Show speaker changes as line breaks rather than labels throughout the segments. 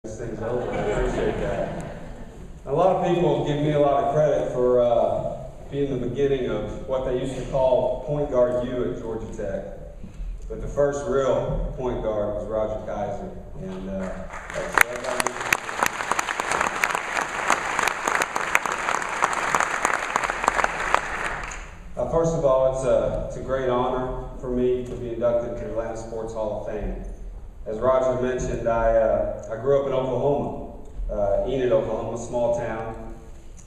This thing's over. I appreciate that. A lot of people give me a lot of credit for being the beginning of what they used to call point guard U at Georgia Tech. But the first real point guard was Roger Kaiser. And first of all, it's a great honor for me to be inducted to the Atlanta Sports Hall of Fame. As Roger mentioned, I grew up in Oklahoma, Enid, Oklahoma, a small town.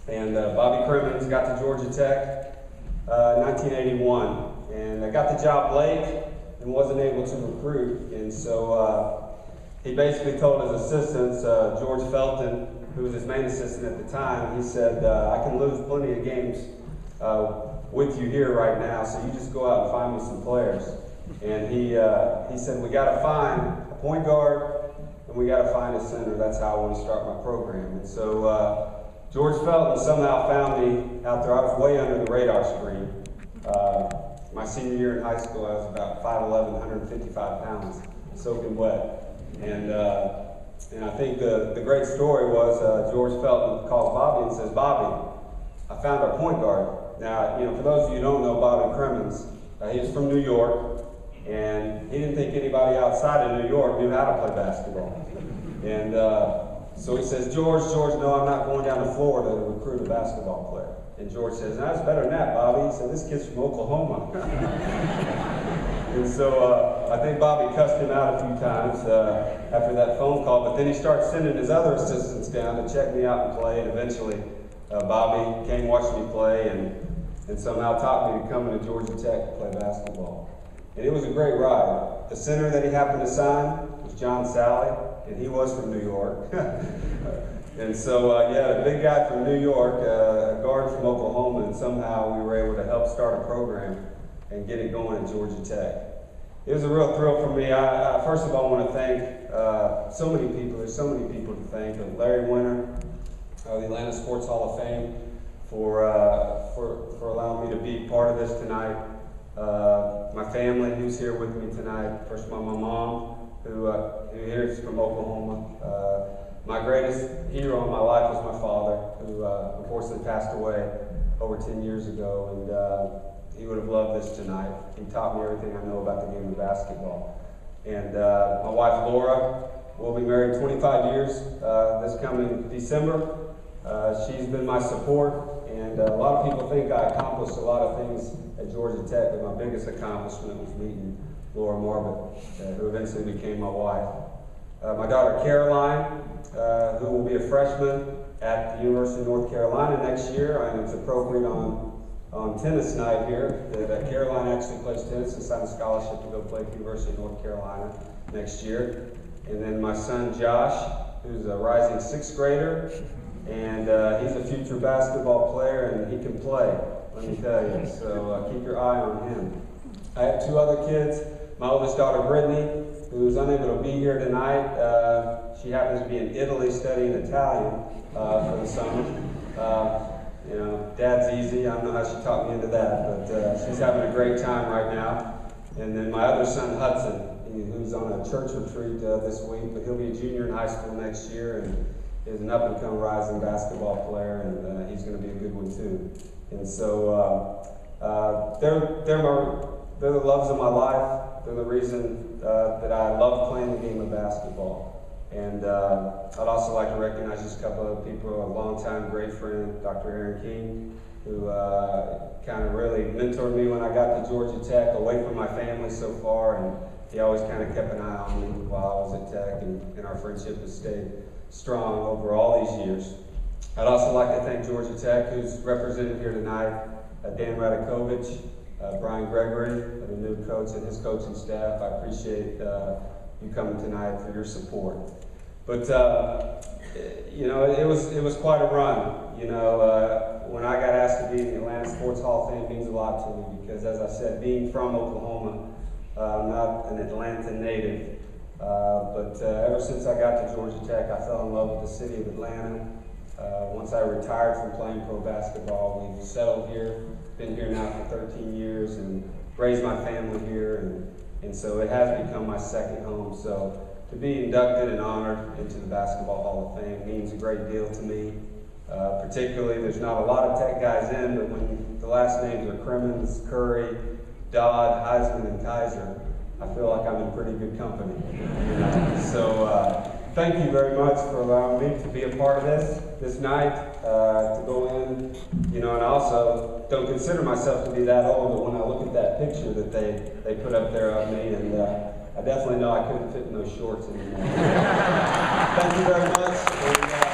And Bobby Crimmins got to Georgia Tech in 1981. And I got the job late and wasn't able to recruit. And so he basically told his assistants, George Felton, who was his main assistant at the time, he said, I can lose plenty of games with you here right now, so you just go out and find me some players. And he said, we got to find a point guard and we got to find a center. That's how I want to start my program. And so George Felton somehow found me out there. I was way under the radar screen. My senior year in high school, I was about 5'11", 155 pounds, soaking wet. And I think the great story was George Felton calls Bobby and says, Bobby, I found our point guard. Now, for those of you who don't know Bobby Crimmins, he was from New York, and he didn't think anybody outside of New York knew how to play basketball. And so he says, George, no, I'm not going down to Florida to recruit a basketball player. And George says, no, it's better than that, Bobby. He said, this kid's from Oklahoma. And so I think Bobby cussed him out a few times after that phone call, but then he started sending his other assistants down to check me out and play, and eventually Bobby came, watched me play, and somehow taught me to come into Georgia Tech to play basketball. And it was a great ride. The center that he happened to sign was John Sally, and he was from New York. And so, a big guy from New York, a guard from Oklahoma, and somehow we were able to help start a program and get it going at Georgia Tech. It was a real thrill for me. I first of all want to thank so many people. There's so many people to thank. Larry Winter, the Atlanta Sports Hall of Fame, for allowing me to be part of this tonight. My family, who's here with me tonight. First of all, my mom, who here is from Oklahoma. My greatest hero in my life was my father, who unfortunately passed away over 10 years ago, and he would have loved this tonight. He taught me everything I know about the game of basketball. And my wife, Laura, will be married 25 years this coming December. She's been my support, and a lot of people think I accomplished a lot of things at Georgia Tech, but my biggest accomplishment was meeting Laura Marbut, who eventually became my wife. My daughter, Caroline, who will be a freshman at the University of North Carolina next year, and it's appropriate on tennis night here that Caroline actually plays tennis and signed a scholarship to go play at the University of North Carolina next year. And then my son, Josh, who's a rising sixth grader, and he's a future basketball player, and he can play, let me tell you. So keep your eye on him. I have two other kids. My oldest daughter, Brittany, who's unable to be here tonight. She happens to be in Italy studying Italian for the summer. Dad's easy. I don't know how she talked me into that, but she's having a great time right now. And then my other son, Hudson, who's on a church retreat this week, but he'll be a junior in high school next year, and is an up-and-coming rising basketball player, and he's going to be a good one too. And so they're the loves of my life. They're the reason that I love playing the game of basketball. And I'd also like to recognize just a couple of people, a longtime great friend, Dr. Aaron King, who kind of really mentored me when I got to Georgia Tech, away from my family so far, and he always kind of kept an eye on me while I was at Tech, and our friendship has stayed strong over all these years. I'd also like to thank Georgia Tech, who's represented here tonight, Dan Radakovich, Brian Gregory, the new coach, and his coaching staff. I appreciate you coming tonight for your support. But it was quite a run. When I got asked to be in the Atlanta Sports Hall of Fame means a lot to me because, as I said, being from Oklahoma, I'm not an Atlanta native. But ever since I got to Georgia Tech, I fell in love with the city of Atlanta. Once I retired from playing pro basketball, we've settled here, been here now for 13 years, and raised my family here, and so it has become my second home. So to be inducted and honored into the Basketball Hall of Fame means a great deal to me. Particularly, there's not a lot of Tech guys in, but when the last names are Crimmins, Curry, Dodd, Heisman, and Kaiser, I feel like I'm in pretty good company. So thank you very much for allowing me to be a part of this night, to go in, and I also don't consider myself to be that old, but when I look at that picture that they put up there of me, and I definitely know I couldn't fit in those shorts anymore. Thank you very much. And,